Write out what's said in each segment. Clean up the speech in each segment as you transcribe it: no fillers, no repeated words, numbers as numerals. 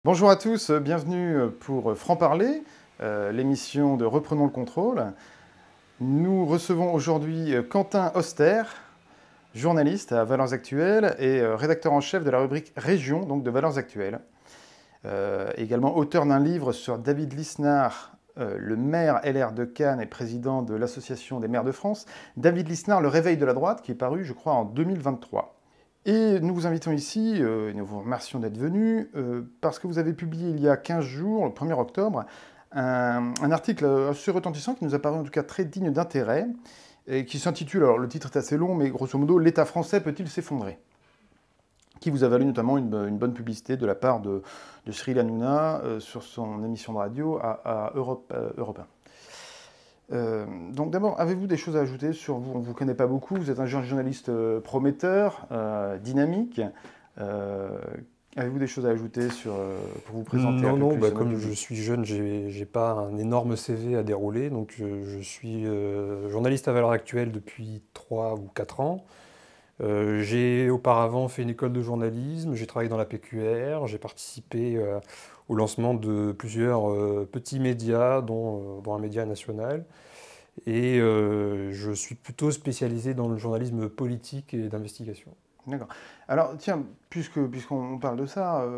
Bonjour à tous, bienvenue pour Franc-Parler, l'émission de Reprenons le contrôle. Nous recevons aujourd'hui Quentin Auster, journaliste à Valeurs Actuelles et rédacteur en chef de la rubrique Région, donc de Valeurs Actuelles. Également auteur d'un livre sur David Lisnard, le maire LR de Cannes et président de l'Association des maires de France. David Lisnard, le réveil de la droite, qui est paru, je crois, en 2023. Et nous vous invitons ici, et nous vous remercions d'être venus, parce que vous avez publié il y a 15 jours, le 1er octobre, un article assez retentissant qui nous a paru en tout cas très digne d'intérêt, et qui s'intitule, alors le titre est assez long, mais grosso modo, «L'État français peut-il s'effondrer ?», qui vous a valu notamment une bonne publicité de la part de Cyril Hanouna sur son émission de radio à Europe 1. Donc d'abord, avez-vous des choses à ajouter sur vous? On ne vous connaît pas beaucoup, vous êtes un jeune journaliste prometteur, dynamique. Avez-vous des choses à ajouter pour vous présenter un peu Non, plus à notre comme je public? suis jeune, j'ai pas un énorme CV à dérouler, donc je suis journaliste à Valeurs Actuelles depuis 3 ou 4 ans. J'ai auparavant fait une école de journalisme, j'ai travaillé dans la PQR, j'ai participé au lancement de plusieurs petits médias, dont un média national, et je suis plutôt spécialisé dans le journalisme politique et d'investigation. D'accord. Alors tiens, puisqu'on parle de ça,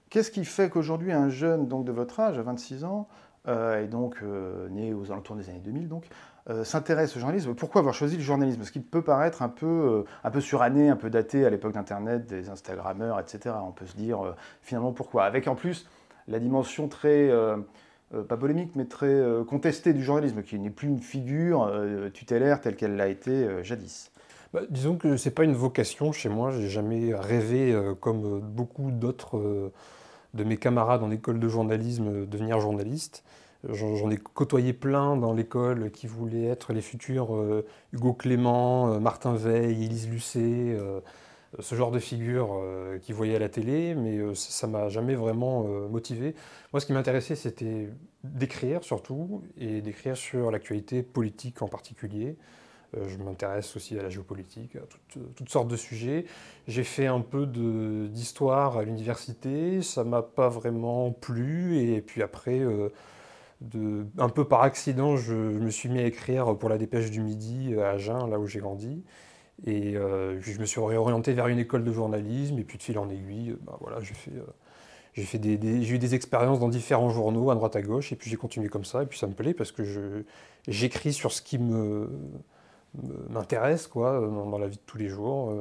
qu'est-ce qui fait qu'aujourd'hui un jeune donc, de votre âge, à 26 ans, et donc né aux alentours des années 2000, donc, s'intéresse au journalisme? Pourquoi avoir choisi le journalisme? Parce qu'il peut paraître un peu suranné, un peu daté à l'époque d'Internet, des Instagrammeurs, etc. On peut se dire finalement pourquoi. Avec en plus la dimension très, pas polémique, mais très contestée du journalisme, qui n'est plus une figure tutélaire telle qu'elle l'a été jadis. Disons que c'est pas une vocation chez moi, j'ai jamais rêvé, comme beaucoup d'autres de mes camarades en école de journalisme, devenir journaliste. J'en ai côtoyé plein dans l'école qui voulaient être les futurs Hugo Clément, Martin Veil, Élise Lucet, ce genre de figures qu'ils voyaient à la télé, mais ça m'a jamais vraiment motivé. Moi, ce qui m'intéressait, c'était d'écrire surtout, et d'écrire sur l'actualité politique en particulier. Je m'intéresse aussi à la géopolitique, à toutes sortes de sujets. J'ai fait un peu d'histoire à l'université, ça m'a pas vraiment plu, et puis après, un peu par accident, je me suis mis à écrire pour la Dépêche du Midi à Agen, là où j'ai grandi. Et puis je me suis réorienté vers une école de journalisme, et puis de fil en aiguille, voilà, j'ai eu des expériences dans différents journaux, à droite à gauche, et puis j'ai continué comme ça, et puis ça me plaît parce que j'écris sur ce qui m'intéresse quoi, dans la vie de tous les jours,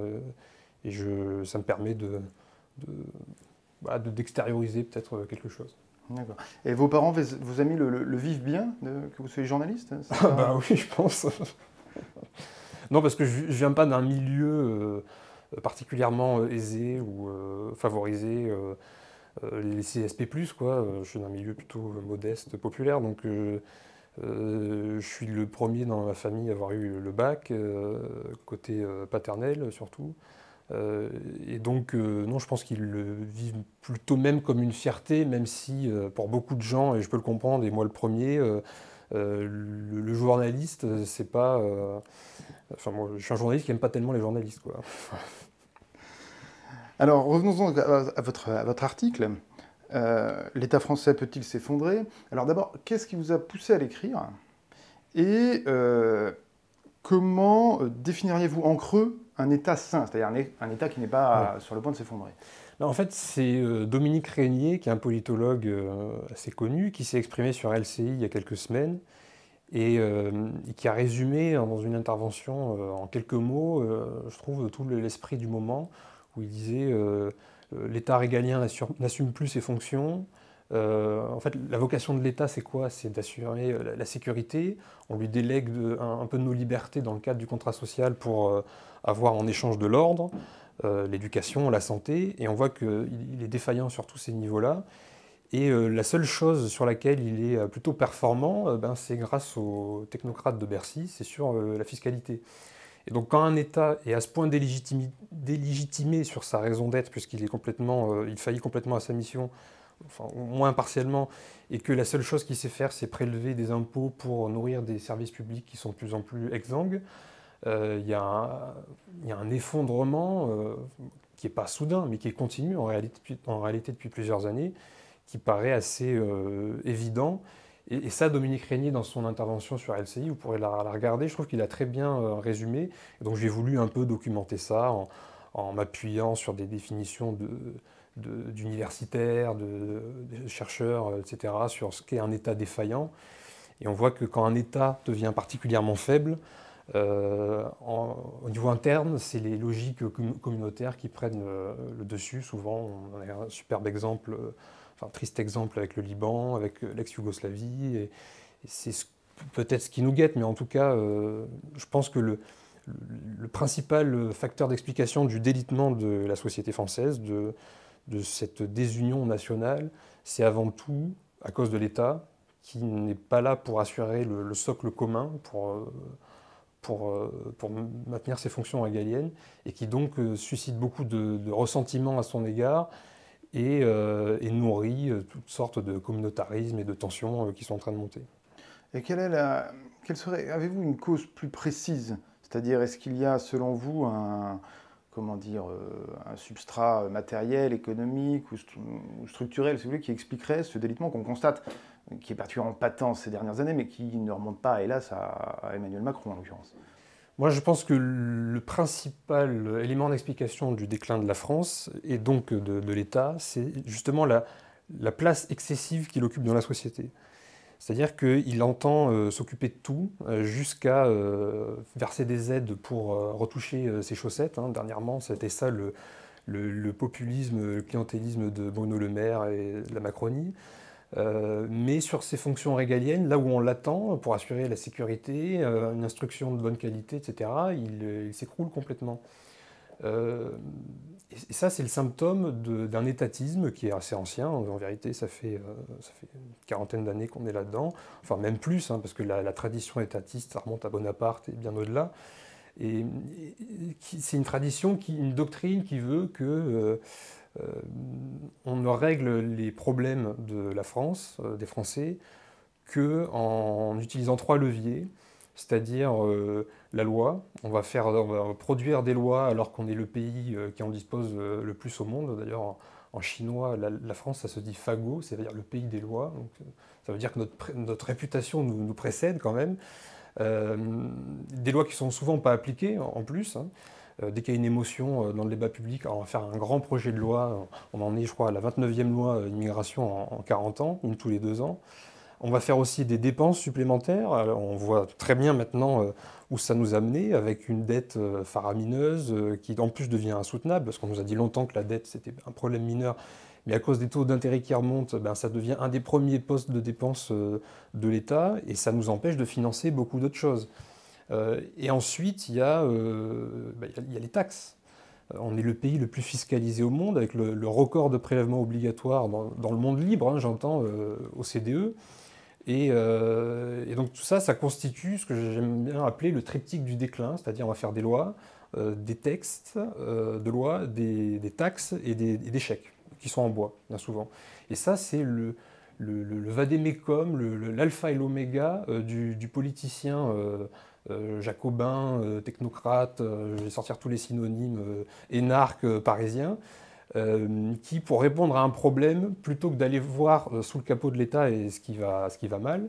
et ça me permet d'extérioriser peut-être quelque chose. D'accord. Et vos parents vous ont mis le vivent bien que vous soyez journaliste? C'est Ah ça? oui, je pense. Non, parce que je viens pas d'un milieu particulièrement aisé ou favorisé, les CSP+, quoi. Je suis d'un milieu plutôt modeste, populaire, donc je suis le premier dans ma famille à avoir eu le bac, côté paternel surtout. Et donc, non, je pense qu'ils le vivent plutôt même comme une fierté, même si pour beaucoup de gens, et je peux le comprendre, et moi le premier, le journaliste, c'est pas. Enfin, moi, je suis un journaliste qui n'aime pas tellement les journalistes, quoi. Alors revenons donc à votre article. L'État français peut-il s'effondrer? Alors d'abord, qu'est-ce qui vous a poussé à l'écrire? Et comment définiriez-vous en creux un État sain, c'est-à-dire un État qui n'est Ouais. pas sur le point de s'effondrer? En fait, c'est Dominique Régnier, qui est un politologue assez connu, qui s'est exprimé sur LCI il y a quelques semaines, et qui a résumé dans une intervention en quelques mots, je trouve, tout l'esprit du moment, où il disait l'État régalien n'assume plus ses fonctions. En fait, la vocation de l'État, c'est quoi? C'est d'assurer la sécurité. On lui délègue un peu de nos libertés dans le cadre du contrat social pour avoir en échange de l'ordre, l'éducation, la santé, et on voit qu'il est défaillant sur tous ces niveaux-là. Et la seule chose sur laquelle il est plutôt performant, c'est grâce aux technocrates de Bercy, c'est sur la fiscalité. Et donc quand un État est à ce point délégitimé sur sa raison d'être, puisqu'il est il faillit complètement à sa mission, enfin au moins partiellement, et que la seule chose qu'il sait faire, c'est prélever des impôts pour nourrir des services publics qui sont de plus en plus exsangues, il y a un effondrement qui n'est pas soudain, mais qui est continu en réalité depuis plusieurs années. qui paraît assez évident. Et ça, Dominique Régnier, dans son intervention sur LCI, vous pourrez la regarder, je trouve qu'il a très bien résumé. Et donc j'ai voulu un peu documenter ça en m'appuyant sur des définitions d'universitaires, de chercheurs, etc., sur ce qu'est un État défaillant. Et on voit que quand un État devient particulièrement faible, au niveau interne, c'est les logiques communautaires qui prennent le dessus. Souvent, on a un superbe exemple, enfin triste exemple avec le Liban, avec l'ex-Yougoslavie. Et c'est peut-être ce qui nous guette, mais en tout cas, je pense que le principal facteur d'explication du délitement de la société française, de cette désunion nationale, c'est avant tout à cause de l'État qui n'est pas là pour assurer le socle commun, pour maintenir ses fonctions régaliennes, et qui donc suscite beaucoup de ressentiment à son égard et nourrit toutes sortes de communautarismes et de tensions qui sont en train de monter. Et avez-vous une cause plus précise? C'est-à-dire, est-ce qu'il y a, selon vous, un substrat matériel, économique ou structurel, si vous voulez, qui expliquerait ce délitement qu'on constate, qui est particulièrement patent ces dernières années, mais qui ne remonte pas, hélas, à Emmanuel Macron, en l'occurrence? Moi, je pense que le principal élément d'explication du déclin de la France, et donc de l'État, c'est justement la place excessive qu'il occupe dans la société. C'est-à-dire qu'il entend s'occuper de tout, jusqu'à verser des aides pour retoucher ses chaussettes. Hein. Dernièrement, c'était ça le populisme, le clientélisme de Bruno Le Maire et de la Macronie. Mais sur ses fonctions régaliennes, là où on l'attend pour assurer la sécurité, une instruction de bonne qualité, etc., il s'écroule complètement. Et ça, c'est le symptôme d'un étatisme qui est assez ancien. En vérité, ça fait une quarantaine d'années qu'on est là-dedans. Enfin, même plus, hein, parce que la tradition étatiste, ça remonte à Bonaparte et bien au-delà. Et c'est une tradition, une doctrine qui veut que on ne règle les problèmes de la France, des Français, qu'en utilisant 3 leviers, c'est-à-dire la loi. On va produire des lois alors qu'on est le pays qui en dispose le plus au monde. D'ailleurs, en chinois, la France, ça se dit fago, c'est-à-dire le pays des lois. Donc, ça veut dire que notre réputation nous précède quand même. Des lois qui sont souvent pas appliquées en plus. Hein. Dès qu'il y a une émotion dans le débat public, alors on va faire un grand projet de loi. On en est, je crois, à la 29e loi immigration en 40 ans, une tous les 2 ans. On va faire aussi des dépenses supplémentaires. Alors, on voit très bien maintenant où ça nous a mené, avec une dette faramineuse qui en plus devient insoutenable, parce qu'on nous a dit longtemps que la dette c'était un problème mineur, mais à cause des taux d'intérêt qui remontent, ben, ça devient un des premiers postes de dépenses de l'État, et ça nous empêche de financer beaucoup d'autres choses. Et ensuite, il y a les taxes. On est le pays le plus fiscalisé au monde, avec le record de prélèvements obligatoires dans le monde libre, hein, j'entends, OCDE. Et donc tout ça, ça constitue ce que j'aime bien appeler le triptyque du déclin, c'est-à-dire on va faire des lois, des textes de loi, des taxes et des chèques, qui sont en bois, bien souvent. Et ça, c'est le vadémécum, l'alpha et l'oméga du politicien jacobin, technocrate, je vais sortir tous les synonymes, énarque parisien, qui, pour répondre à un problème, plutôt que d'aller voir sous le capot de l'État et ce qui va mal,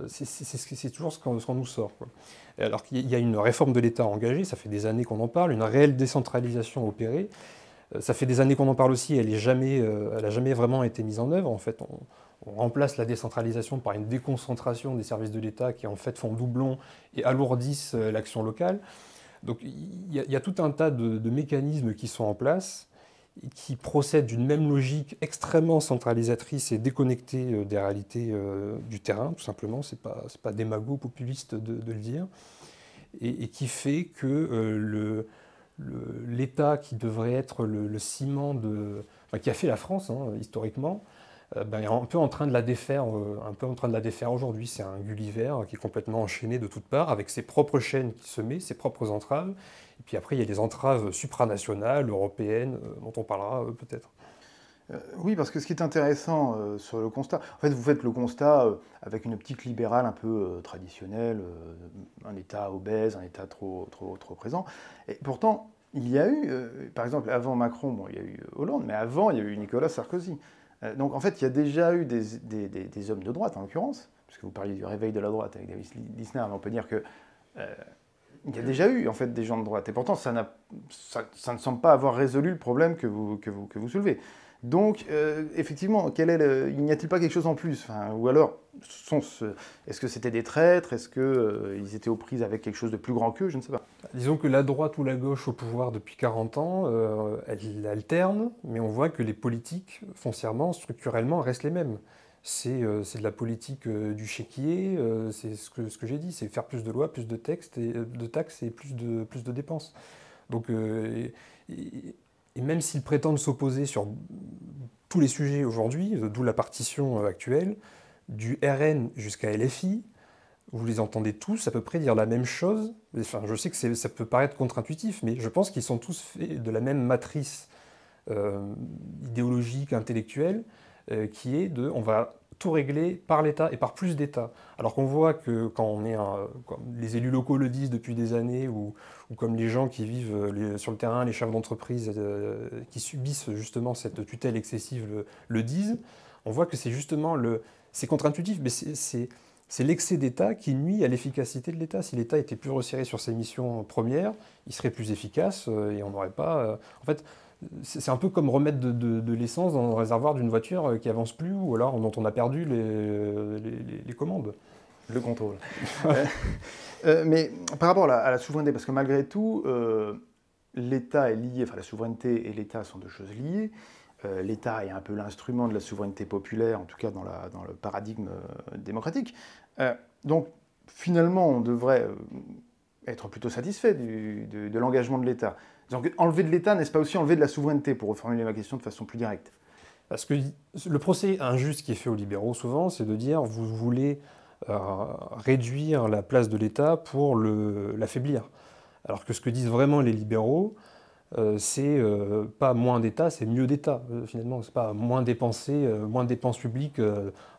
c'est toujours ce qu'on nous sort, quoi. Alors qu'il y a une réforme de l'État engagée, ça fait des années qu'on en parle, une réelle décentralisation opérée. Ça fait des années qu'on en parle aussi, elle n'a jamais vraiment été mise en œuvre. En fait, on remplace la décentralisation par une déconcentration des services de l'État qui en fait font doublon et alourdissent l'action locale. Donc il y a tout un tas de mécanismes qui sont en place, qui procèdent d'une même logique extrêmement centralisatrice et déconnectée des réalités du terrain, tout simplement. C'est pas démago populiste de le dire. Et qui fait que l'État qui devrait être le ciment qui a fait la France, hein, historiquement, est un peu en train de la défaire, aujourd'hui. C'est un Gulliver qui est complètement enchaîné de toutes parts, avec ses propres chaînes qui se met, ses propres entraves. Et puis après, il y a les entraves supranationales, européennes, dont on parlera peut-être. Oui, parce que ce qui est intéressant sur le constat, en fait, vous faites le constat avec une optique libérale un peu traditionnelle, un État obèse, un État trop présent. Et pourtant, il y a eu, par exemple, avant Macron, bon, il y a eu Hollande, mais avant, il y a eu Nicolas Sarkozy. Donc en fait, il y a déjà eu des hommes de droite, en l'occurrence, puisque vous parliez du réveil de la droite avec David Lisnard, on peut dire que il y a déjà eu en fait des gens de droite, et pourtant ça ne semble pas avoir résolu le problème que vous soulevez. Donc effectivement, il n'y a-t-il pas quelque chose en plus, enfin, ou alors est-ce que c'était des traîtres, est-ce qu'ils étaient aux prises avec quelque chose de plus grand qu'eux, je ne sais pas. Disons que la droite ou la gauche au pouvoir depuis 40 ans, elle alterne, mais on voit que les politiques, foncièrement, structurellement, restent les mêmes. C'est de la politique du chéquier, c'est ce que j'ai dit, c'est faire plus de lois, plus de textes, de taxes et plus de dépenses. Donc, et même s'ils prétendent s'opposer sur tous les sujets aujourd'hui, d'où la partition actuelle, du RN jusqu'à LFI, vous les entendez tous à peu près dire la même chose. Enfin, je sais que ça peut paraître contre-intuitif, mais je pense qu'ils sont tous faits de la même matrice idéologique, intellectuelle, qui est de on va tout régler par l'État et par plus d'État. Alors qu'on voit que quand on est comme les élus locaux le disent depuis des années, ou comme les gens qui vivent sur le terrain, les chefs d'entreprise qui subissent justement cette tutelle excessive le disent, on voit que c'est justement c'est contre-intuitif, mais c'est l'excès d'État qui nuit à l'efficacité de l'État. Si l'État était plus resserré sur ses missions premières, il serait plus efficace et on n'aurait pas... En fait, c'est un peu comme remettre de l'essence dans le réservoir d'une voiture qui avance plus ou alors dont on a perdu les commandes. Le contrôle. Mais par rapport à la souveraineté, parce que malgré tout, l'État est lié, enfin la souveraineté et l'État sont deux choses liées. L'État est un peu l'instrument de la souveraineté populaire, en tout cas dans le paradigme démocratique. Donc finalement, on devrait être plutôt satisfait de l'engagement de l'État. Donc enlever de l'État, n'est-ce pas aussi enlever de la souveraineté, pour reformuler ma question de façon plus directe? Parce que le procès injuste qui est fait aux libéraux souvent, c'est de dire vous voulez réduire la place de l'État pour l'affaiblir. Alors que ce que disent vraiment les libéraux, c'est pas moins d'État, c'est mieux d'État. Finalement, c'est pas moins dépensé, moins de dépenses publiques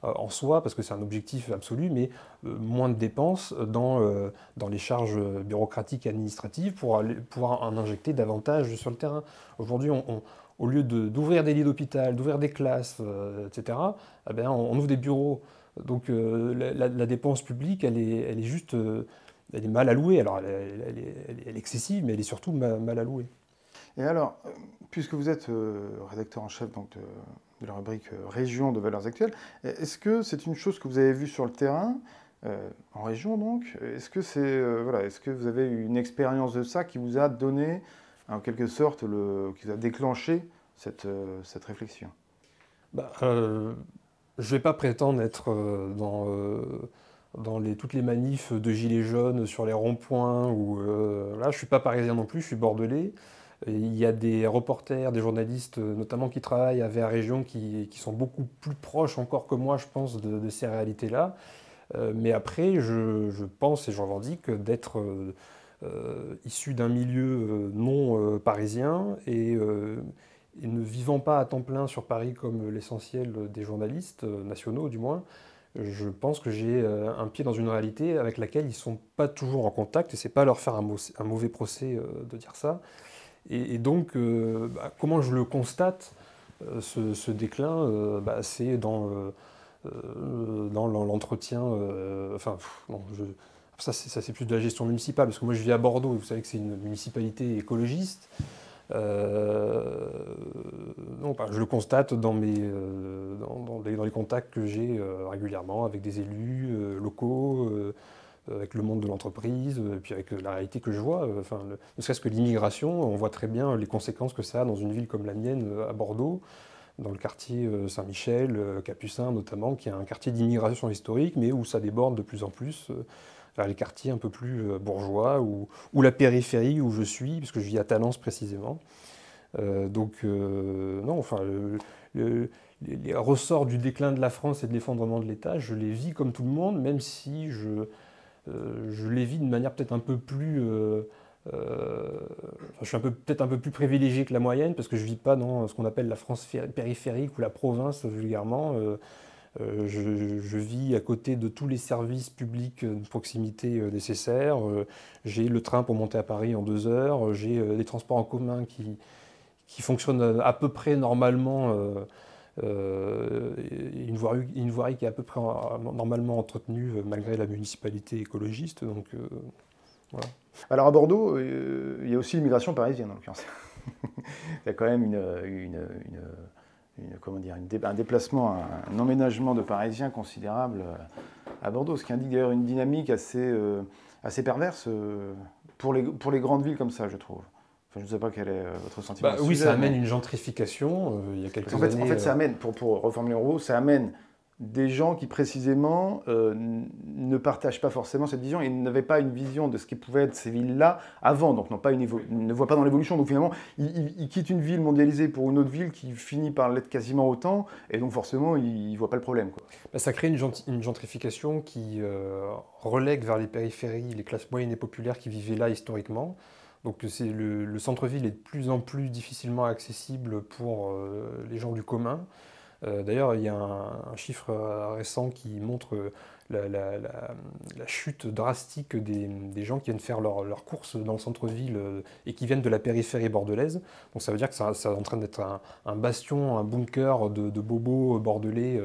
en soi, parce que c'est un objectif absolu, mais moins de dépenses dans les charges bureaucratiques et administratives pour pouvoir en injecter davantage sur le terrain. Aujourd'hui, au lieu d'ouvrir des lits d'hôpital, d'ouvrir des classes, etc., eh bien, on ouvre des bureaux. Donc la dépense publique, elle est juste elle est mal allouée. Alors elle est excessive, mais elle est surtout mal allouée. Et alors, puisque vous êtes rédacteur en chef donc, de la rubrique Région de Valeurs Actuelles, est-ce que c'est une chose que vous avez vue sur le terrain, en région donc? Est-ce que est-ce que vous avez eu une expérience de ça qui vous a donné, en quelque sorte, qui vous a déclenché cette réflexion? Je ne vais pas prétendre être dans toutes les manifs de gilets jaunes sur les ronds-points. Là, je ne suis pas parisien non plus, je suis bordelais. Et il y a des reporters, des journalistes notamment qui travaillent avec la région qui sont beaucoup plus proches encore que moi, je pense, de ces réalités-là. Mais après, je pense et je revendique d'être issu d'un milieu non parisien et ne vivant pas à temps plein sur Paris comme l'essentiel des journalistes nationaux du moins. Je pense que j'ai un pied dans une réalité avec laquelle ils ne sont pas toujours en contact et c'est pas leur faire un mauvais procès de dire ça. Et donc, comment je le constate, ce déclin, c'est dans l'entretien. Ça c'est plus de la gestion municipale, parce que moi je vis à Bordeaux, et vous savez que c'est une municipalité écologiste. Je le constate dans les contacts que j'ai régulièrement avec des élus locaux, avec le monde de l'entreprise, puis avec la réalité que je vois. Ne serait-ce que l'immigration, on voit très bien les conséquences que ça a dans une ville comme la mienne, à Bordeaux, dans le quartier Saint-Michel, Capucin notamment, qui est un quartier d'immigration historique, mais où ça déborde de plus en plus vers les quartiers un peu plus bourgeois, ou la périphérie où je suis, puisque je vis à Talence précisément. Les ressorts du déclin de la France et de l'effondrement de l'État, je les vis comme tout le monde, même si je les vis de manière peut-être un peu plus... je suis peut-être un peu plus privilégié que la moyenne, parce que je ne vis pas dans ce qu'on appelle la France périphérique ou la province vulgairement. Je vis à côté de tous les services publics de proximité nécessaires. J'ai le train pour monter à Paris en 2 heures. J'ai des transports en commun qui fonctionnent à peu près normalement une voirie qui est à peu près normalement entretenue malgré la municipalité écologiste. Donc, voilà. Alors à Bordeaux, il y a aussi l'immigration parisienne en l'occurrence. Il y a quand même comment dire, un déplacement, un emménagement de Parisiens considérable à Bordeaux, ce qui indique d'ailleurs une dynamique assez perverse pour les grandes villes comme ça, je trouve. Enfin, je ne sais pas quel est votre sentiment. Oui, ça amène une gentrification. Il y a quelques années. En fait, ça amène, pour reformuler en gros, ça amène des gens qui précisément ne partagent pas forcément cette vision et n'avaient pas une vision de ce qui pouvait être ces villes-là avant, donc ne voient pas dans l'évolution. Donc finalement, ils quittent une ville mondialisée pour une autre ville qui finit par l'être quasiment autant, et donc forcément, ils ne voient pas le problème, quoi. Ça crée une gentrification qui relègue vers les périphéries les classes moyennes et populaires qui vivaient là historiquement. Donc le centre-ville est de plus en plus difficilement accessible pour les gens du commun. D'ailleurs, il y a un chiffre récent qui montre la chute drastique des gens qui viennent faire leurs courses dans le centre-ville et qui viennent de la périphérie bordelaise. Donc ça veut dire que ça est en train d'être un bastion, un bunker de bobos bordelais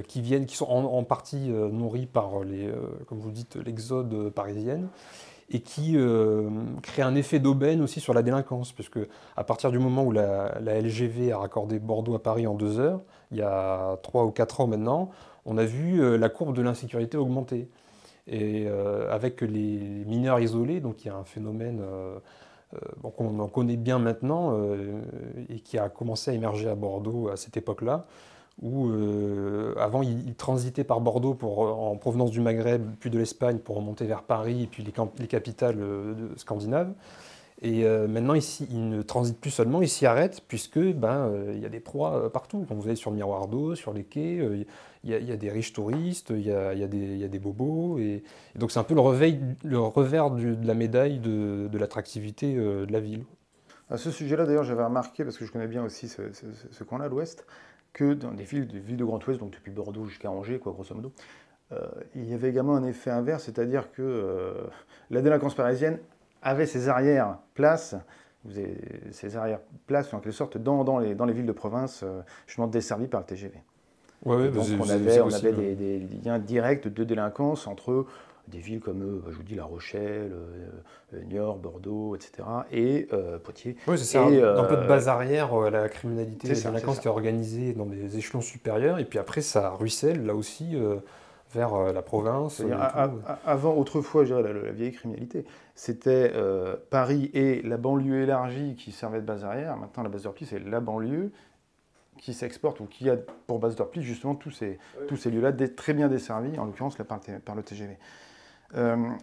qui sont en partie nourris par, comme vous dites, l'exode parisienne, et qui crée un effet d'aubaine aussi sur la délinquance, puisque à partir du moment où la LGV a raccordé Bordeaux à Paris en 2 heures, il y a 3 ou 4 ans maintenant, on a vu la courbe de l'insécurité augmenter. Et avec les mineurs isolés, donc il y a un phénomène qu'on en connaît bien maintenant et qui a commencé à émerger à Bordeaux à cette époque-là, où avant ils transitaient par Bordeaux en provenance du Maghreb, puis de l'Espagne pour remonter vers Paris et puis les capitales scandinaves. Et maintenant ici, ils ne transitent plus seulement, ils s'y arrêtent puisque il y a des proies partout. Quand vous allez sur le miroir d'eau, sur les quais, il y a des riches touristes, il y a des bobos. Et donc c'est un peu le revers de la médaille de l'attractivité de la ville. À ce sujet-là, d'ailleurs, j'avais remarqué, parce que je connais bien aussi ce coin-là, l'Ouest, que dans des villes de Grand Ouest, donc depuis Bordeaux jusqu'à Angers, quoi, grosso modo, il y avait également un effet inverse, c'est-à-dire que la délinquance parisienne avait ses arrière-places, en quelque sorte dans les villes de province, justement desservies par le TGV. Ouais, donc on avait des liens directs de délinquance entre des villes comme, je vous dis, La Rochelle, Niort, Bordeaux, etc. et Poitiers. Oui, c'est ça, un peu de base arrière à la criminalité, la délinquance qui est organisée dans des échelons supérieurs, et puis après ça ruisselle là aussi vers la province. Avant, autrefois, je dirais, la vieille criminalité, c'était Paris et la banlieue élargie qui servaient de base arrière. Maintenant, la base de repli, c'est la banlieue qui s'exporte ou qui a pour base de repli justement tous ces lieux-là très bien desservis, en l'occurrence par le TGV.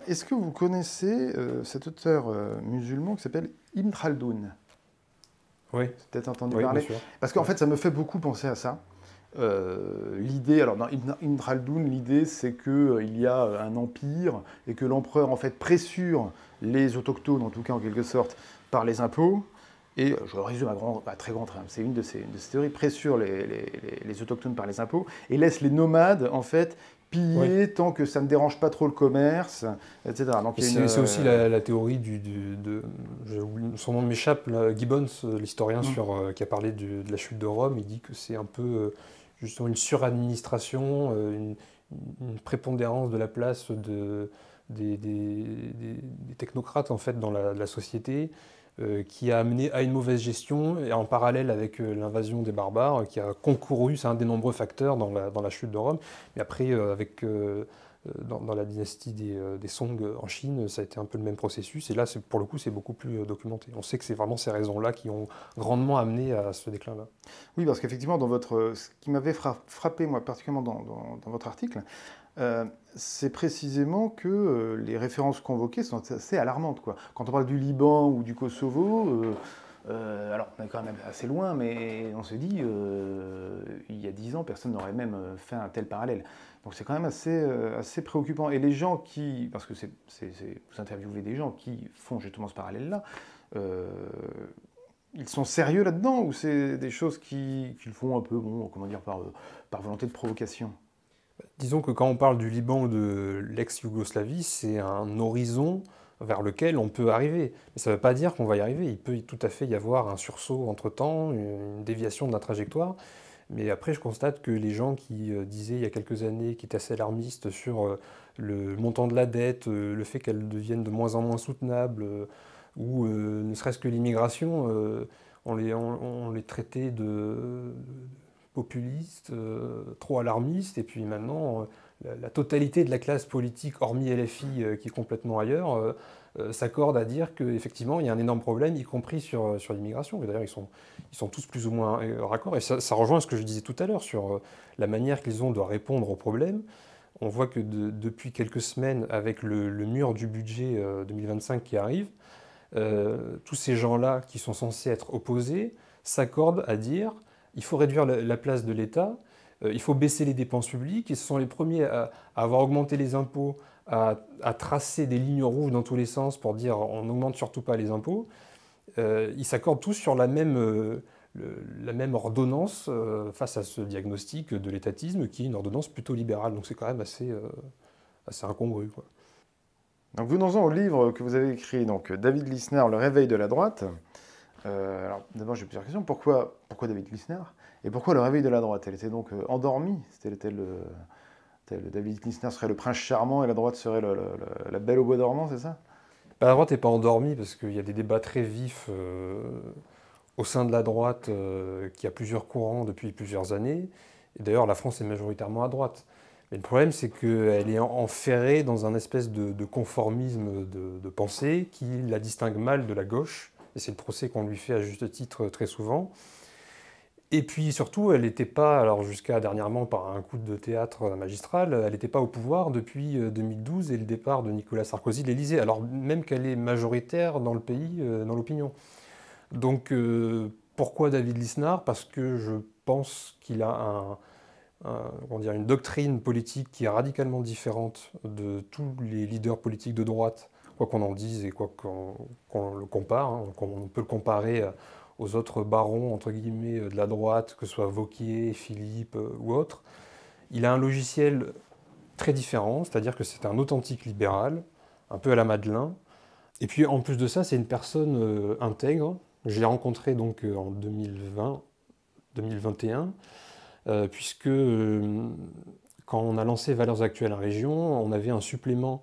Est-ce que vous connaissez cet auteur musulman qui s'appelle Ibn Khaldoun? Oui. Vous avez peut-être entendu parler. Parce qu'en fait, ça me fait beaucoup penser à ça. L'idée, alors dans Ibn Khaldoun, l'idée c'est qu'il y a un empire et que l'empereur en fait pressure les autochtones, en tout cas en quelque sorte, par les impôts. Et je le résume à très grand trait, c'est une de ces théories, pressure les autochtones par les impôts et laisse les nomades en fait piller tant que ça ne dérange pas trop le commerce, etc. C'est aussi la théorie son nom m'échappe, Gibbons, l'historien qui a parlé de la chute de Rome. Il dit que c'est un peu justement une suradministration, une prépondérance de la place des technocrates en fait dans la société, qui a amené à une mauvaise gestion, et en parallèle avec l'invasion des barbares, qui a concouru, c'est un des nombreux facteurs dans la chute de Rome. Mais après, dans la dynastie des Song en Chine, ça a été un peu le même processus, et là, pour le coup, c'est beaucoup plus documenté. On sait que c'est vraiment ces raisons-là qui ont grandement amené à ce déclin-là. Oui, parce qu'effectivement, ce qui m'avait frappé, moi, particulièrement dans votre article, c'est précisément que les références convoquées sont assez alarmantes, quoi. Quand on parle du Liban ou du Kosovo, alors on est quand même assez loin, mais on se dit, il y a 10 ans, personne n'aurait même fait un tel parallèle. Donc c'est quand même assez préoccupant. Et les gens parce que vous interviewez des gens qui font justement ce parallèle-là, ils sont sérieux là-dedans ou c'est des choses qu'ils font un peu, comment dire, par volonté de provocation? Disons que quand on parle du Liban ou de l'ex-Yougoslavie, c'est un horizon vers lequel on peut arriver. Mais ça ne veut pas dire qu'on va y arriver. Il peut tout à fait y avoir un sursaut entre-temps, une déviation de la trajectoire. Mais après, je constate que les gens qui disaient il y a quelques années, qui étaient assez alarmistes sur le montant de la dette, le fait qu'elle devienne de moins en moins soutenable, ou ne serait-ce que l'immigration, on les traitait de populistes, trop alarmistes, et puis maintenant, la totalité de la classe politique, hormis LFI qui est complètement ailleurs, s'accorde à dire qu'effectivement, il y a un énorme problème, y compris sur l'immigration. Et d'ailleurs, ils sont tous plus ou moins raccords. Et ça rejoint ce que je disais tout à l'heure sur la manière qu'ils ont de répondre aux problèmes. On voit que depuis quelques semaines, avec le mur du budget 2025 qui arrive, tous ces gens-là qui sont censés être opposés s'accordent à dire il faut réduire la place de l'État, il faut baisser les dépenses publiques, et ce sont les premiers à avoir augmenté les impôts, à tracer des lignes rouges dans tous les sens pour dire on n'augmente surtout pas les impôts. Ils s'accordent tous sur la même ordonnance face à ce diagnostic de l'étatisme qui est une ordonnance plutôt libérale. Donc c'est quand même assez incongru, quoi. Donc venons-en au livre que vous avez écrit, donc David Lisnard, Le réveil de la droite. Alors d'abord j'ai plusieurs questions. Pourquoi David Lisnard? Et pourquoi Le réveil de la droite? Elle était donc endormie? David Lisnard serait le prince charmant et la droite serait la belle au bois dormant, c'est ça? La droite n'est pas endormie parce qu'il y a des débats très vifs au sein de la droite qui a plusieurs courants depuis plusieurs années. Et d'ailleurs, la France est majoritairement à droite. Mais le problème, c'est qu'elle est enferrée dans un espèce de conformisme de pensée qui la distingue mal de la gauche. Et c'est le procès qu'on lui fait à juste titre très souvent. Et puis surtout, elle n'était pas, alors jusqu'à dernièrement par un coup de théâtre magistral, elle n'était pas au pouvoir depuis 2012 et le départ de Nicolas Sarkozy de l'Élysée, alors même qu'elle est majoritaire dans le pays, dans l'opinion. Donc pourquoi David Lisnard? Parce que je pense qu'il a comment dire, une doctrine politique qui est radicalement différente de tous les leaders politiques de droite, quoi qu'on en dise et quoi qu'on le compare. Hein, on peut le comparer aux autres barons, entre guillemets, de la droite, que ce soit Wauquiez, Philippe ou autres. Il a un logiciel très différent, c'est-à-dire que c'est un authentique libéral, un peu à la Madelin. Et puis en plus de ça, c'est une personne intègre. Je l'ai rencontré donc en 2020-2021, puisque quand on a lancé Valeurs Actuelles en région, on avait un supplément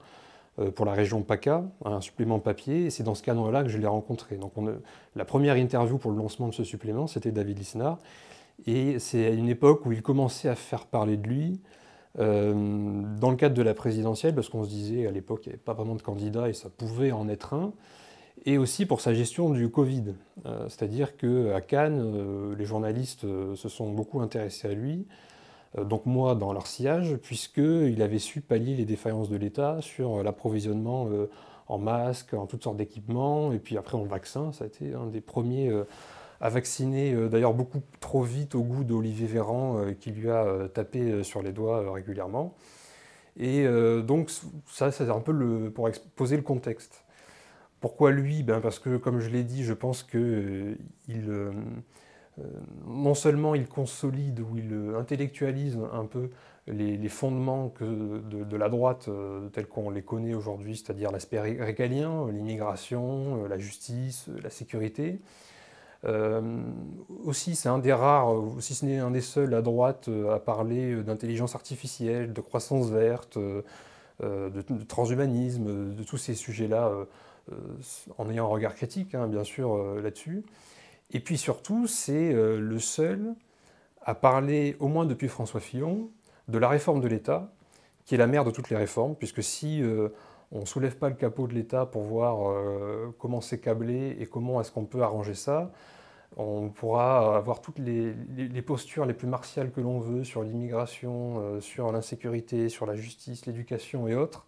pour la région PACA, un supplément papier, et c'est dans ce cadre-là que je l'ai rencontré. Donc la première interview pour le lancement de ce supplément, c'était David Lisnard, et c'est à une époque où il commençait à faire parler de lui, dans le cadre de la présidentielle, parce qu'on se disait à l'époque qu'il n'y avait pas vraiment de candidat et ça pouvait en être un, et aussi pour sa gestion du Covid. C'est-à-dire qu'à Cannes, les journalistes se sont beaucoup intéressés à lui, donc moi dans leur sillage, puisqu'il avait su pallier les défaillances de l'État sur l'approvisionnement en masques, en toutes sortes d'équipements, et puis après en vaccins. Ça a été un des premiers à vacciner, d'ailleurs beaucoup trop vite au goût d'Olivier Véran, qui lui a tapé sur les doigts régulièrement. Et donc ça, c'est un peu pour poser le contexte. Pourquoi lui? Parce que, comme je l'ai dit, je pense que non seulement il consolide ou il intellectualise un peu les fondements de la droite tels qu'on les connaît aujourd'hui, c'est-à-dire l'aspect régalien, l'immigration, la justice, la sécurité. Aussi, c'est un des rares, si ce n'est un des seuls à droite, à parler d'intelligence artificielle, de croissance verte, de transhumanisme, de tous ces sujets-là, en ayant un regard critique, hein, bien sûr, là-dessus. Et puis surtout, c'est le seul à parler, au moins depuis François Fillon, de la réforme de l'État, qui est la mère de toutes les réformes, puisque si on ne soulève pas le capot de l'État pour voir comment c'est câblé et comment est-ce qu'on peut arranger ça, on pourra avoir toutes les postures les plus martiales que l'on veut sur l'immigration, sur l'insécurité, sur la justice, l'éducation et autres.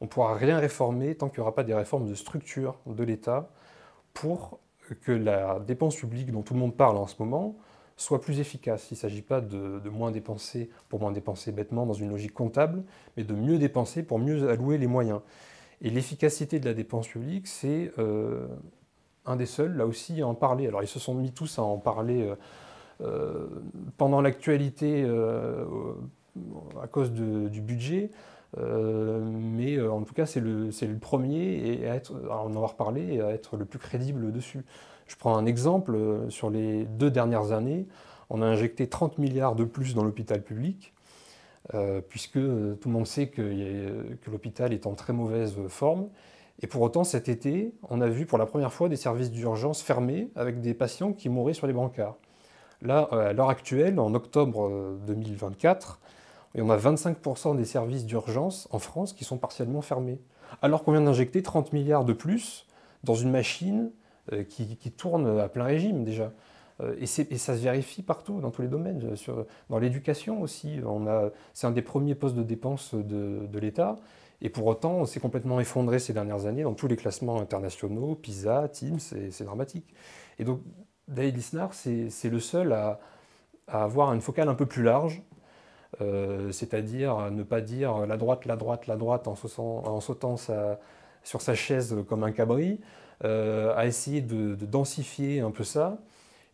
On ne pourra rien réformer tant qu'il n'y aura pas des réformes de structure de l'État pour que la dépense publique dont tout le monde parle en ce moment soit plus efficace. Il ne s'agit pas de moins dépenser pour moins dépenser bêtement dans une logique comptable, mais de mieux dépenser pour mieux allouer les moyens. Et l'efficacité de la dépense publique, c'est un des seuls, là aussi, à en parler. Alors ils se sont mis tous à en parler pendant l'actualité à cause du budget, mais en tout cas c'est le premier à en avoir parlé et à être le plus crédible dessus. Je prends un exemple, sur les 2 dernières années, on a injecté 30 milliards de plus dans l'hôpital public, puisque tout le monde sait que l'hôpital est en très mauvaise forme. Et pour autant, cet été, on a vu pour la première fois des services d'urgence fermés avec des patients qui mouraient sur les brancards. Là, à l'heure actuelle, en octobre 2024, et on a 25% des services d'urgence en France qui sont partiellement fermés. Alors qu'on vient d'injecter 30 milliards de plus dans une machine qui tourne à plein régime déjà. Et ça se vérifie partout, dans tous les domaines. Dans l'éducation aussi, c'est un des premiers postes de dépenses de l'État. Et pour autant, on s'est complètement effondré ces dernières années dans tous les classements internationaux, PISA, TIMSS, c'est dramatique. Et donc, David Lisnard, c'est le seul à avoir une focale un peu plus large, c'est-à-dire ne pas dire la droite, la droite, la droite en sautant sur sa chaise comme un cabri, à essayer de densifier un peu ça.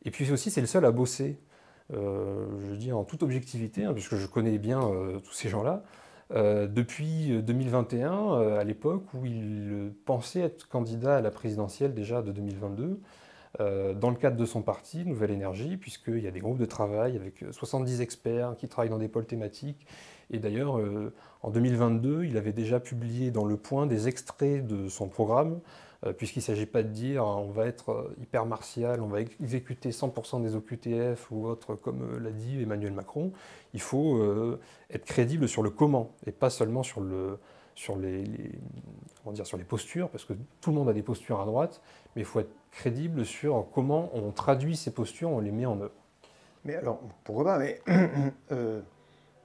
Et puis aussi, c'est le seul à bosser, je dis en toute objectivité, hein, puisque je connais bien tous ces gens-là, depuis 2021, à l'époque où il pensait être candidat à la présidentielle déjà de 2022, dans le cadre de son parti, Nouvelle Énergie, puisqu'il y a des groupes de travail avec 70 experts qui travaillent dans des pôles thématiques. Et d'ailleurs, en 2022, il avait déjà publié dans Le Point des extraits de son programme, puisqu'il ne s'agit pas de dire on va être hyper martial, on va exécuter 100% des OQTF ou autres, comme l'a dit Emmanuel Macron. Il faut être crédible sur le comment, et pas seulement sur les postures, parce que tout le monde a des postures à droite, mais il faut être crédible sur comment on traduit ces postures, on les met en œuvre. Mais alors, pourquoi pas, mais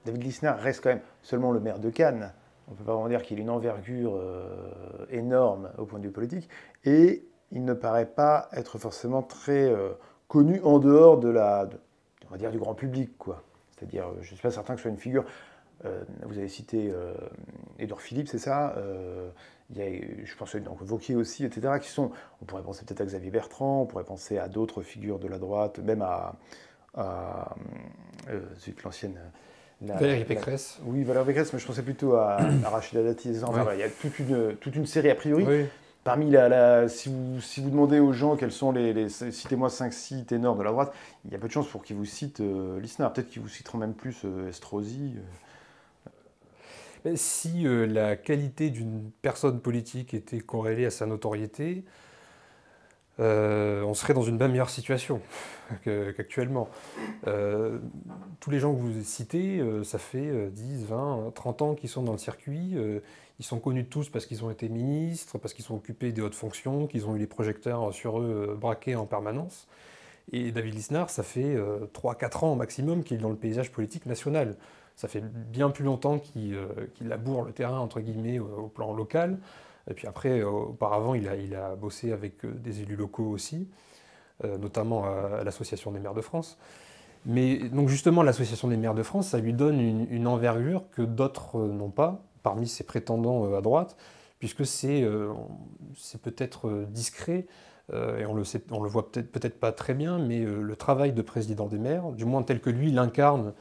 David Lisnard reste quand même seulement le maire de Cannes. On ne peut pas vraiment dire qu'il a une envergure énorme au point de vue politique, et il ne paraît pas être forcément très connu en dehors on va dire, du grand public, quoi. C'est-à-dire, je ne suis pas certain que ce soit une figure. Vous avez cité Édouard Philippe, c'est ça, il y a, je pense donc Wauquiez aussi, etc., qui sont, on pourrait penser peut-être à Xavier Bertrand, on pourrait penser à d'autres figures de la droite, même à l'ancienne... Valérie Pécresse. Oui, Valérie Pécresse, mais je pensais plutôt à Rachida Dati. Enfin, voilà, il y a toute une série, a priori. Oui. Parmi si vous demandez aux gens quels sont citez-moi 5-6 ténors de la droite, il y a peu de chances pour qu'ils vous citent Lisnard. Peut-être qu'ils vous citeront même plus Estrosi. Si la qualité d'une personne politique était corrélée à sa notoriété, on serait dans une bien meilleure situation qu'actuellement. Tous les gens que vous citez, ça fait 10, 20, 30 ans qu'ils sont dans le circuit. Ils sont connus de tous parce qu'ils ont été ministres, parce qu'ils ont occupé des hautes fonctions, qu'ils ont eu les projecteurs sur eux braqués en permanence. Et David Lisnard, ça fait 3-4 ans au maximum qu'il est dans le paysage politique national. Ça fait bien plus longtemps qu'il laboure le terrain, entre guillemets, au plan local. Et puis après, auparavant, il a bossé avec des élus locaux aussi, notamment à l'Association des maires de France. Mais donc justement, l'Association des maires de France, ça lui donne une envergure que d'autres n'ont pas, parmi ses prétendants à droite, puisque c'est peut-être discret, et on le voit peut-être pas très bien, mais le travail de président des maires, du moins tel que lui l'incarne,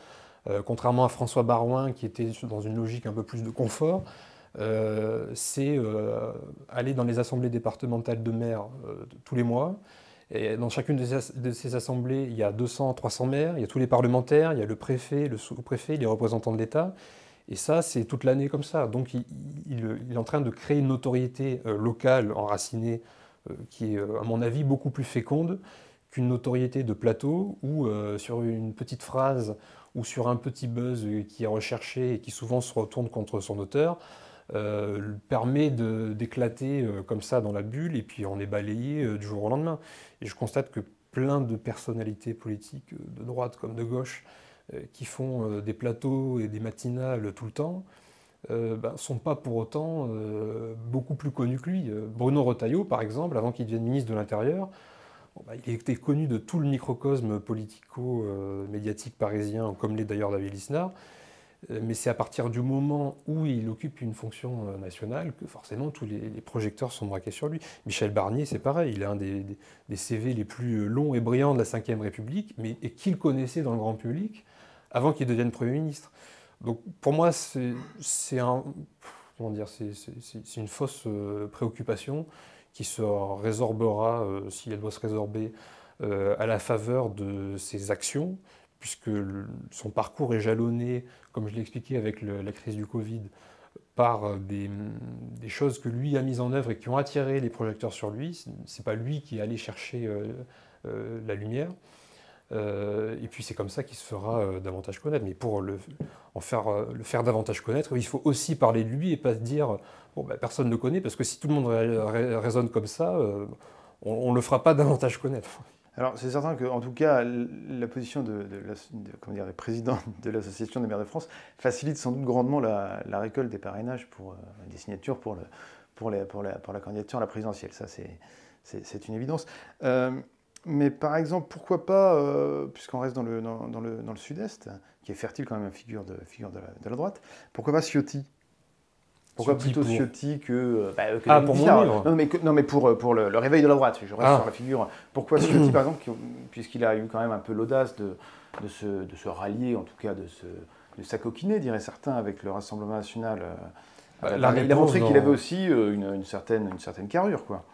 contrairement à François Baroin, qui était dans une logique un peu plus de confort, c'est aller dans les assemblées départementales de maires tous les mois. Et dans chacune de ces assemblées, il y a 200, 300 maires, il y a tous les parlementaires, il y a le préfet, le sous-préfet, les représentants de l'État. Et ça, c'est toute l'année comme ça. Donc il est en train de créer une notoriété locale enracinée qui est, à mon avis, beaucoup plus féconde qu'une notoriété de plateau où, sur une petite phrase ou sur un petit buzz qui est recherché et qui souvent se retourne contre son auteur, permet d'éclater comme ça dans la bulle et puis on est balayé du jour au lendemain. Et je constate que plein de personnalités politiques de droite comme de gauche qui font des plateaux et des matinales tout le temps sont pas pour autant beaucoup plus connus que lui. Bruno Retailleau, par exemple, avant qu'il devienne ministre de l'Intérieur, il était connu de tout le microcosme politico-médiatique parisien, comme l'est d'ailleurs David Lisnard. Mais c'est à partir du moment où il occupe une fonction nationale que forcément tous les projecteurs sont braqués sur lui. Michel Barnier, c'est pareil, il a un des CV les plus longs et brillants de la Ve République, et qu'il connaissait dans le grand public avant qu'il devienne Premier ministre. Donc pour moi, c'est une fausse préoccupation qui se résorbera, si elle doit se résorber, à la faveur de ses actions, puisque son parcours est jalonné, comme je l'ai expliqué avec la crise du Covid, par des choses que lui a mises en œuvre et qui ont attiré les projecteurs sur lui. C'est pas lui qui est allé chercher la lumière. Et puis c'est comme ça qu'il se fera davantage connaître. Mais pour le faire davantage connaître, il faut aussi parler de lui et pas se dire bon, bah, personne ne le connaît, parce que si tout le monde raisonne comme ça, on ne le fera pas davantage connaître. Alors, c'est certain qu'en tout cas, la position comment dire, des présidents de l'Association des maires de France facilite sans doute grandement la récolte des parrainages des signatures pour la candidature à la présidentielle. Ça, c'est une évidence. Mais par exemple, pourquoi pas, puisqu'on reste dans le sud-est, qui est fertile quand même, figure de la droite, pourquoi pas Ciotti? Pourquoi plutôt Ciotti que pour mon livre. Non, mais pour le réveil de la droite, je reste sur la figure. Pourquoi Ciotti, par exemple, puisqu'il a eu quand même un peu l'audace de se rallier, en tout cas de s'acoquiner, diraient certains, avec le Rassemblement national. Il a montré qu'il avait aussi une certaine carrure, quoi.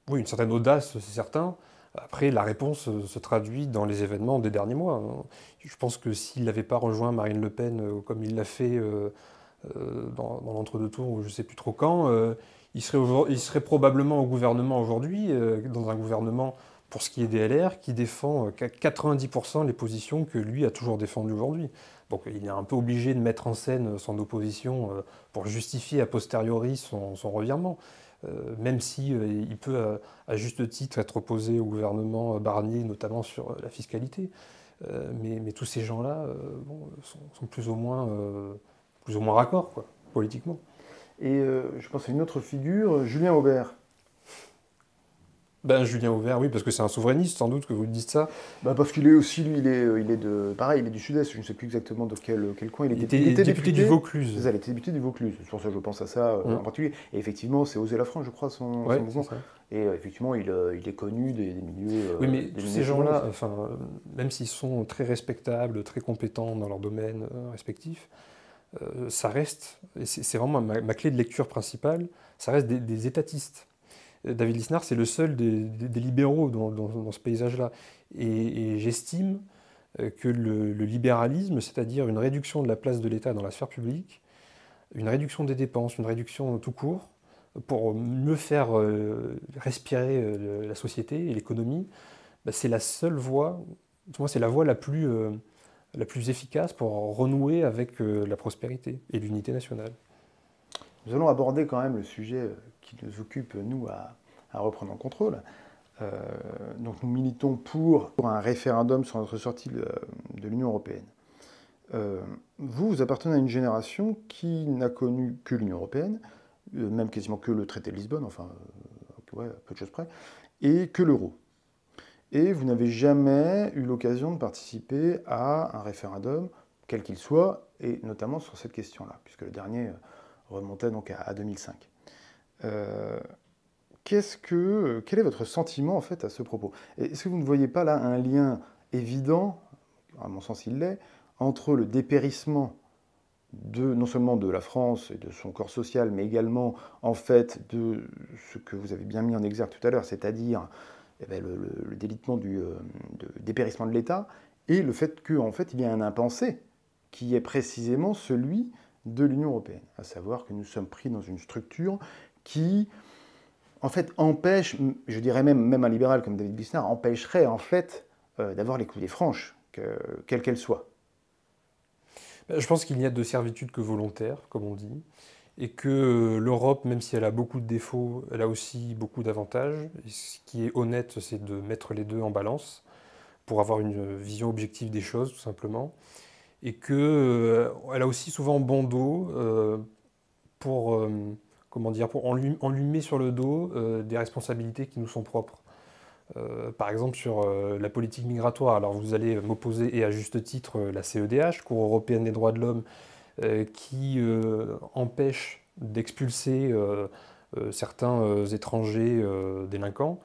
Oui, une certaine audace, c'est certain. Après, la réponse se traduit dans les événements des derniers mois. Je pense que s'il n'avait pas rejoint Marine Le Pen comme il l'a fait dans l'entre-deux tours, ou je ne sais plus trop quand, il serait probablement au gouvernement aujourd'hui, dans un gouvernement, pour ce qui est des LR, qui défend 90% les positions que lui a toujours défendues aujourd'hui. Donc il est un peu obligé de mettre en scène son opposition pour justifier a posteriori son revirement. Même si il peut à juste titre être opposé au gouvernement Barnier, notamment sur la fiscalité. Mais tous ces gens-là sont plus ou moins raccords, quoi, politiquement. Et je pense à une autre figure, Julien Aubert. Ben, Julien Aubert, oui, parce que c'est un souverainiste, sans doute que vous dites ça. Parce qu'il est aussi, lui, il est du sud-est, je ne sais plus exactement de quel coin il était. Il était député du Vaucluse. C'est ça, il était député du Vaucluse. C'est pour ça que je pense à ça en particulier. Et effectivement, c'est Oser la France, je crois, son mouvement. Et effectivement, il est connu des milieux. Oui, mais tous ces gens-là, même s'ils sont très respectables, très compétents dans leur domaine respectif, ça reste, et c'est vraiment ma clé de lecture principale, ça reste des étatistes. David Lisnard, c'est le seul des libéraux dans ce paysage-là. Et j'estime que le libéralisme, c'est-à-dire une réduction de la place de l'État dans la sphère publique, une réduction des dépenses, une réduction tout court, pour mieux faire respirer la société et l'économie, c'est la seule voie, moi c'est la voie la plus efficace pour renouer avec la prospérité et l'unité nationale. Nous allons aborder quand même le sujet qui nous occupe, nous, à reprendre en contrôle. Donc nous militons pour un référendum sur notre sortie de l'Union européenne. Vous appartenez à une génération qui n'a connu que l'Union européenne, même quasiment que le traité de Lisbonne, peu de choses près, et que l'euro. Et vous n'avez jamais eu l'occasion de participer à un référendum, quel qu'il soit, et notamment sur cette question-là, puisque le dernier remontait donc à 2005. Quel est votre sentiment en fait à ce propos? Est-ce que vous ne voyez pas là un lien évident, à mon sens il l'est, entre le dépérissement non seulement de la France et de son corps social, mais également en fait de ce que vous avez bien mis en exergue tout à l'heure, c'est-à-dire le délitement dépérissement de l'État, et le fait qu'en fait il y a un impensé qui est précisément celui de l'Union européenne, à savoir que nous sommes pris dans une structure qui en fait empêche, je dirais même un libéral comme David Lisnard, empêcherait en fait d'avoir les coulées franches, quelles qu'elles soient. Je pense qu'il n'y a de servitude que volontaire, comme on dit, et que l'Europe, même si elle a beaucoup de défauts, elle a aussi beaucoup d'avantages. Et ce qui est honnête, c'est de mettre les deux en balance pour avoir une vision objective des choses, tout simplement. Et qu'elle a aussi souvent bon dos pour enlumer sur le dos des responsabilités qui nous sont propres. Par exemple, sur la politique migratoire, alors vous allez m'opposer, et à juste titre, la CEDH, Cour européenne des droits de l'homme, qui empêche d'expulser certains étrangers délinquants.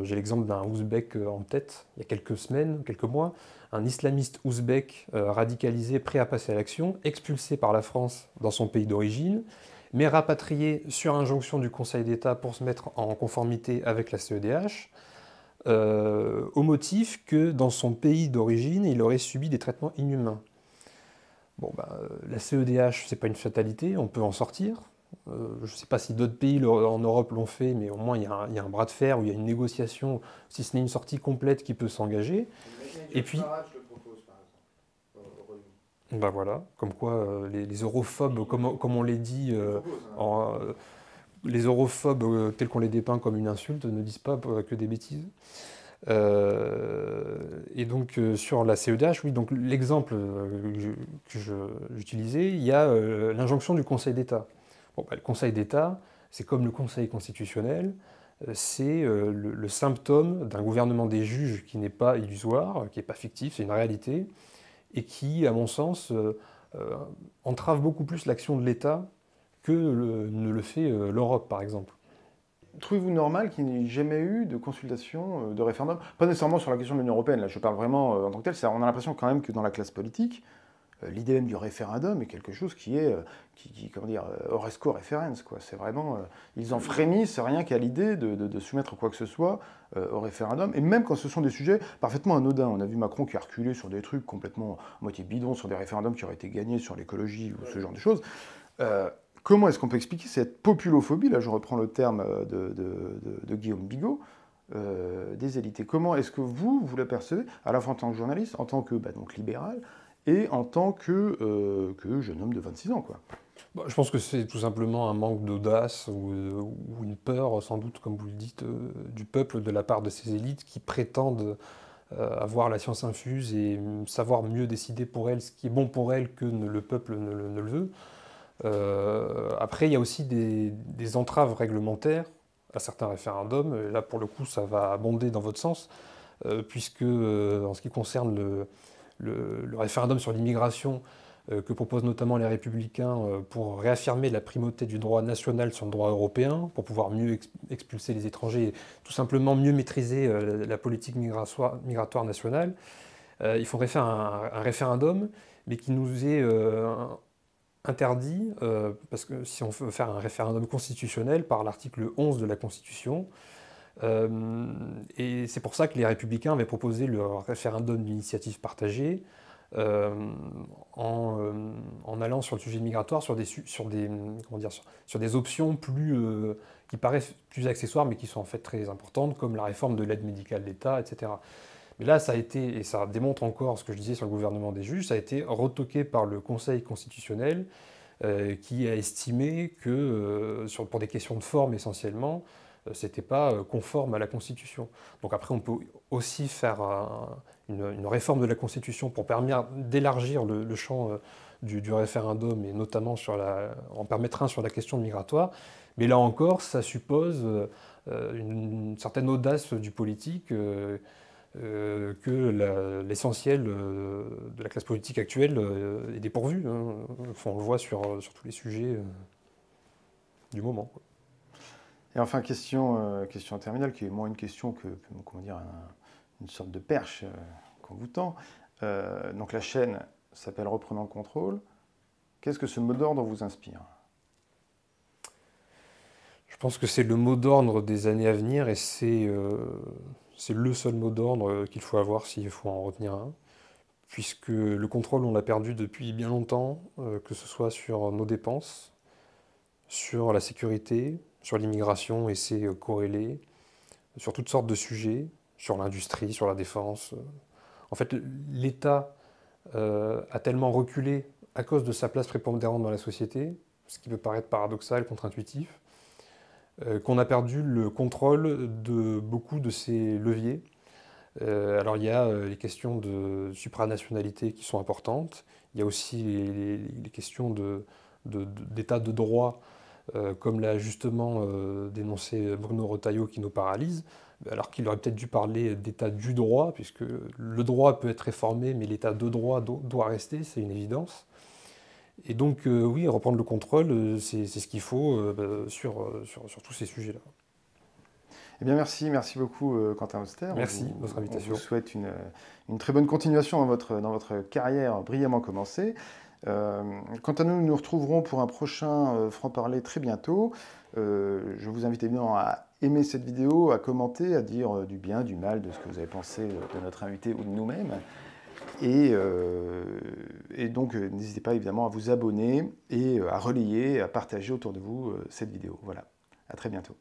J'ai l'exemple d'un Ouzbek en tête, il y a quelques semaines, quelques mois, un islamiste ouzbek radicalisé, prêt à passer à l'action, expulsé par la France dans son pays d'origine, mais rapatrié sur injonction du Conseil d'État pour se mettre en conformité avec la CEDH. au motif que dans son pays d'origine, il aurait subi des traitements inhumains. Bon, la CEDH, c'est pas une fatalité, on peut en sortir. Je ne sais pas si d'autres pays en Europe l'ont fait, mais au moins il y a un bras de fer où il y a une négociation, si ce n'est une sortie complète qui peut s'engager. Et puis, ben voilà, comme quoi les europhobes, comme on les dit, les europhobes tels qu'on les dépeint comme une insulte ne disent pas que des bêtises. Et donc sur la CEDH, oui, donc l'exemple que j'utilisais, il y a l'injonction du Conseil d'État. Bon, le Conseil d'État, c'est comme le Conseil constitutionnel, c'est le symptôme d'un gouvernement des juges qui n'est pas illusoire, qui n'est pas fictif, c'est une réalité, et qui, à mon sens, entrave beaucoup plus l'action de l'État que ne le fait l'Europe, par exemple. Trouvez-vous normal qu'il n'y ait jamais eu de consultation, de référendum? Pas nécessairement sur la question de l'Union européenne, là je parle vraiment en tant que tel. On a l'impression quand même que dans la classe politique, l'idée même du référendum est quelque chose qui est, comment dire, horresco referens, quoi. C'est vraiment, ils en frémissent rien qu'à l'idée de soumettre quoi que ce soit au référendum, et même quand ce sont des sujets parfaitement anodins. On a vu Macron qui a reculé sur des trucs complètement à moitié bidons, sur des référendums qui auraient été gagnés sur l'écologie ou ce genre de choses. Comment est-ce qu'on peut expliquer cette populophobie, là je reprends le terme de Guillaume Bigot, des élites? Et comment est-ce que vous la percevez, à la fois en tant que journaliste, en tant que donc libéral, et en tant que jeune homme de 26 ans, quoi? Je pense que c'est tout simplement un manque d'audace ou une peur, sans doute, comme vous le dites, du peuple de la part de ces élites qui prétendent avoir la science infuse et savoir mieux décider pour elles ce qui est bon pour elles que le peuple ne le veut. Après, il y a aussi des entraves réglementaires à certains référendums. Et là, pour le coup, ça va abonder dans votre sens, puisque en ce qui concerne le référendum sur l'immigration que proposent notamment les Républicains pour réaffirmer la primauté du droit national sur le droit européen, pour pouvoir mieux expulser les étrangers et tout simplement mieux maîtriser la politique migratoire nationale, il faudrait faire un référendum, mais qui nous est interdit, parce que si on veut faire un référendum constitutionnel par l'article 11 de la Constitution, et c'est pour ça que les Républicains avaient proposé le référendum d'initiative partagée, en allant sur le sujet migratoire sur des options qui paraissent plus accessoires, mais qui sont en fait très importantes, comme la réforme de l'aide médicale d'État, etc. Mais là, ça a été, et ça démontre encore ce que je disais sur le gouvernement des juges, ça a été retoqué par le Conseil constitutionnel, qui a estimé que, pour des questions de forme essentiellement, c'était pas conforme à la Constitution. Donc après, on peut aussi faire une réforme de la Constitution pour permettre d'élargir le champ du référendum, et notamment en permettre un sur la question migratoire. Mais là encore, ça suppose une certaine audace du politique, que l'essentiel de la classe politique actuelle est dépourvu. Hein. Enfin, on le voit sur tous les sujets du moment, quoi. Et enfin, question terminale, qui est moins une question que comment dire, une sorte de perche qu'on vous tend. Donc la chaîne s'appelle Reprenons le contrôle. Qu'est-ce que ce mot d'ordre vous inspire? Je pense que c'est le mot d'ordre des années à venir, et c'est le seul mot d'ordre qu'il faut avoir s'il faut en retenir un, puisque le contrôle, on l'a perdu depuis bien longtemps, que ce soit sur nos dépenses, sur la sécurité, sur l'immigration et ses corrélés, sur toutes sortes de sujets, sur l'industrie, sur la défense. En fait, l'État a tellement reculé à cause de sa place prépondérante dans la société, ce qui peut paraître paradoxal, contre-intuitif, qu'on a perdu le contrôle de beaucoup de ces leviers. Alors il y a les questions de supranationalité qui sont importantes, il y a aussi les questions d'état de droit, comme l'a justement dénoncé Bruno Retailleau, qui nous paralyse, alors qu'il aurait peut-être dû parler d'état du droit, puisque le droit peut être réformé, mais l'état de droit doit rester, c'est une évidence. Et donc, oui, reprendre le contrôle, c'est ce qu'il faut sur tous ces sujets-là. Eh bien, merci beaucoup, Quentin Auster. Merci de votre invitation. On vous souhaite une très bonne continuation dans votre carrière brillamment commencée. Quant à nous, nous retrouverons pour un prochain franc-parler très bientôt. Je vous invite évidemment à aimer cette vidéo, à commenter, à dire du bien, du mal, de ce que vous avez pensé de notre invité ou de nous-mêmes. Et donc, n'hésitez pas évidemment à vous abonner et à relayer, à partager autour de vous cette vidéo. Voilà, à très bientôt.